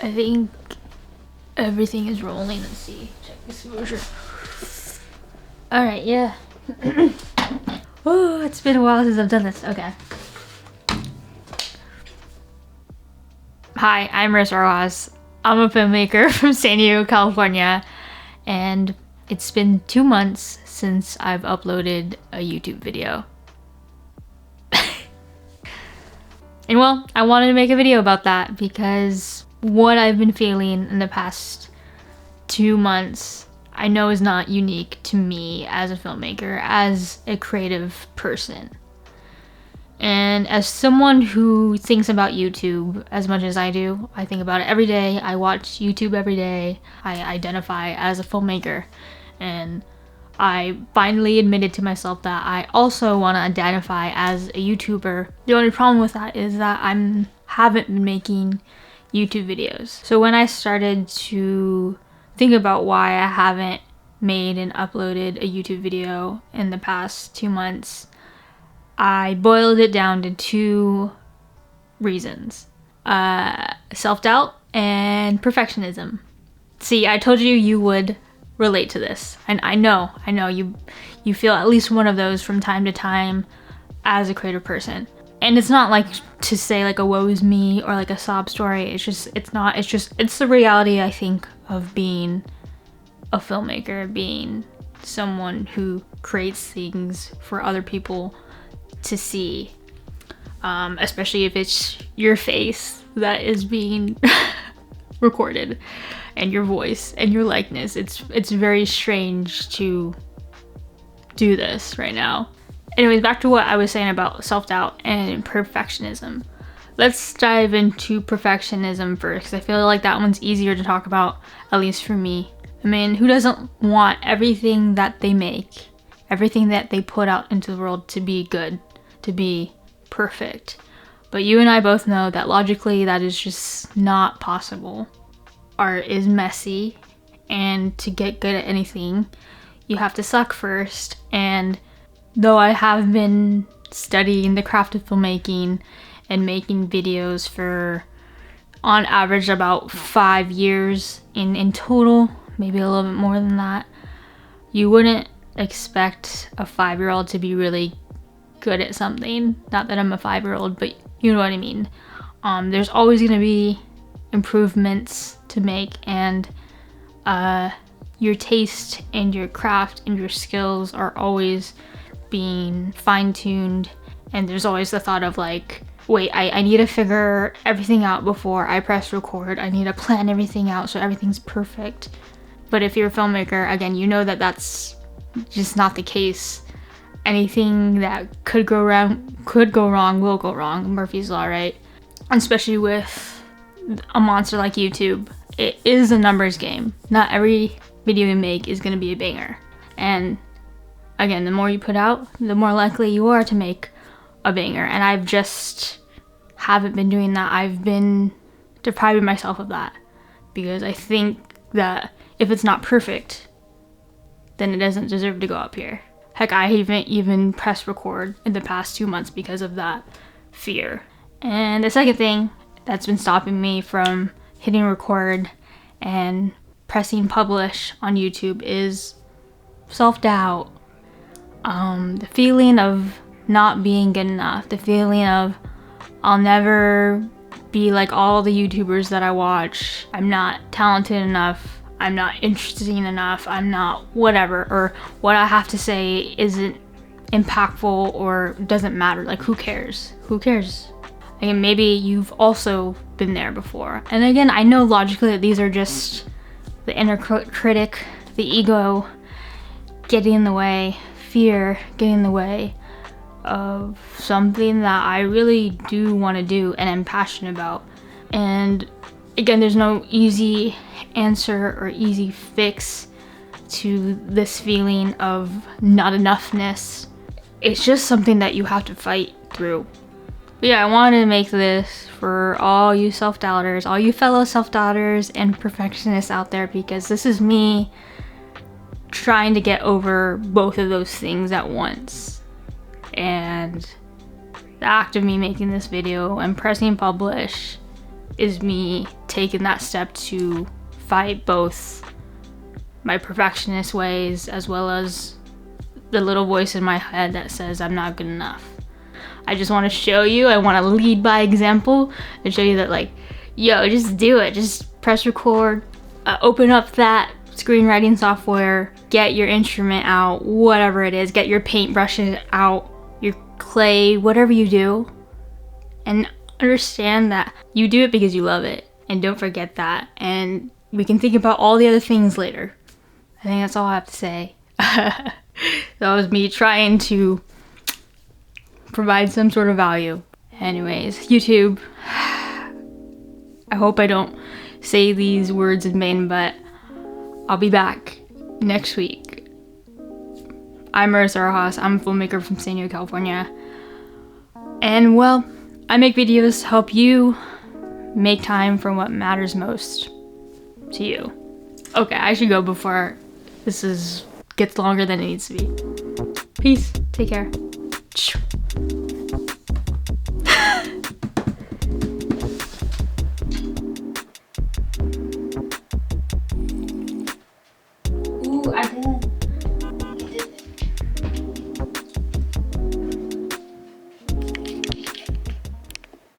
I think everything is rolling. Let's see. Check exposure. Alright, yeah. Oh, it's been a while since I've done this. Okay. Hi, I'm Marissa Roxas. I'm a filmmaker from San Diego, California, and it's been 2 months since I've uploaded a YouTube video. And well, I wanted to make a video about that because what I've been feeling in the past 2 months I know is not unique to me as a filmmaker, as a creative person. And as someone who thinks about YouTube as much as I do, I think about it every day, I watch YouTube every day, I identify as a filmmaker, and I finally admitted to myself that I also want to identify as a YouTuber. The only problem with that is that I haven't been making YouTube videos. So when I started to think about why I haven't made and uploaded a YouTube video in the past 2 months, I boiled it down to 2 reasons. Self-doubt and perfectionism. See, I told you you would relate to this, and I know you feel at least one of those from time to time as a creative person. And it's not like to say like a woe is me or like a sob story. It's the reality, I think, of being a filmmaker, being someone who creates things for other people to see, especially if it's your face that is being recorded and your voice and your likeness. It's very strange to do this right now. Anyways, back to what I was saying about self-doubt and perfectionism. Let's dive into perfectionism first, because I feel like that one's easier to talk about, at least for me. I mean, who doesn't want everything that they make, everything that they put out into the world to be good, to be perfect? But you and I both know that logically that is just not possible. Art is messy, and to get good at anything, you have to suck first. And though I have been studying the craft of filmmaking and making videos for, on average, about 5 years in total, maybe a little bit more than that, you wouldn't expect a 5-year-old to be really good at something. Not that I'm a 5-year-old, but you know what I mean. There's always gonna be improvements to make, and your taste and your craft and your skills are always being fine-tuned, and there's always the thought of like, wait, I need to figure everything out before I press record. I need to plan everything out so everything's perfect. But if you're a filmmaker, again, you know that that's just not the case. Anything that could go wrong will go wrong. Murphy's Law, right? Especially with a monster like YouTube. It is a numbers game. Not every video you make is going to be a banger. And again, the more you put out, the more likely you are to make a banger. And I've just haven't been doing that. I've been depriving myself of that because I think that if it's not perfect, then it doesn't deserve to go up here. Heck, I haven't even pressed record in the past 2 months because of that fear. And the second thing that's been stopping me from hitting record and pressing publish on YouTube is self-doubt. The feeling of not being good enough, the feeling of I'll never be like all the YouTubers that I watch, I'm not talented enough, I'm not interesting enough, I'm not whatever, or what I have to say isn't impactful or doesn't matter. Like, who cares? Who cares? And maybe you've also been there before. And again, I know logically that these are just the inner critic, the ego getting in the way, fear getting in the way of something that I really do want to do and am passionate about. And again, there's no easy answer or easy fix to this feeling of not enoughness. It's just something that you have to fight through. But yeah, I wanted to make this for all you self-doubters, all you fellow self-doubters and perfectionists out there, because this is me trying to get over both of those things at once. And the act of me making this video and pressing publish is me taking that step to fight both my perfectionist ways as well as the little voice in my head that says I'm not good enough. I just want to show you, I want to lead by example and show you that, like, yo, just do it. Just press record, open up that screenwriting software, get your instrument out, whatever it is, get your paintbrushes out, your clay, whatever you do, and understand that you do it because you love it. And don't forget that. And we can think about all the other things later. I think that's all I have to say. That was me trying to provide some sort of value. Anyways, YouTube, I hope I don't say these words in vain, but I'll be back next week. I'm Marissa. I'm a filmmaker from San Diego, California. And well, I make videos to help you make time for what matters most to you. Okay, I should go before this gets longer than it needs to be. Peace. Take care.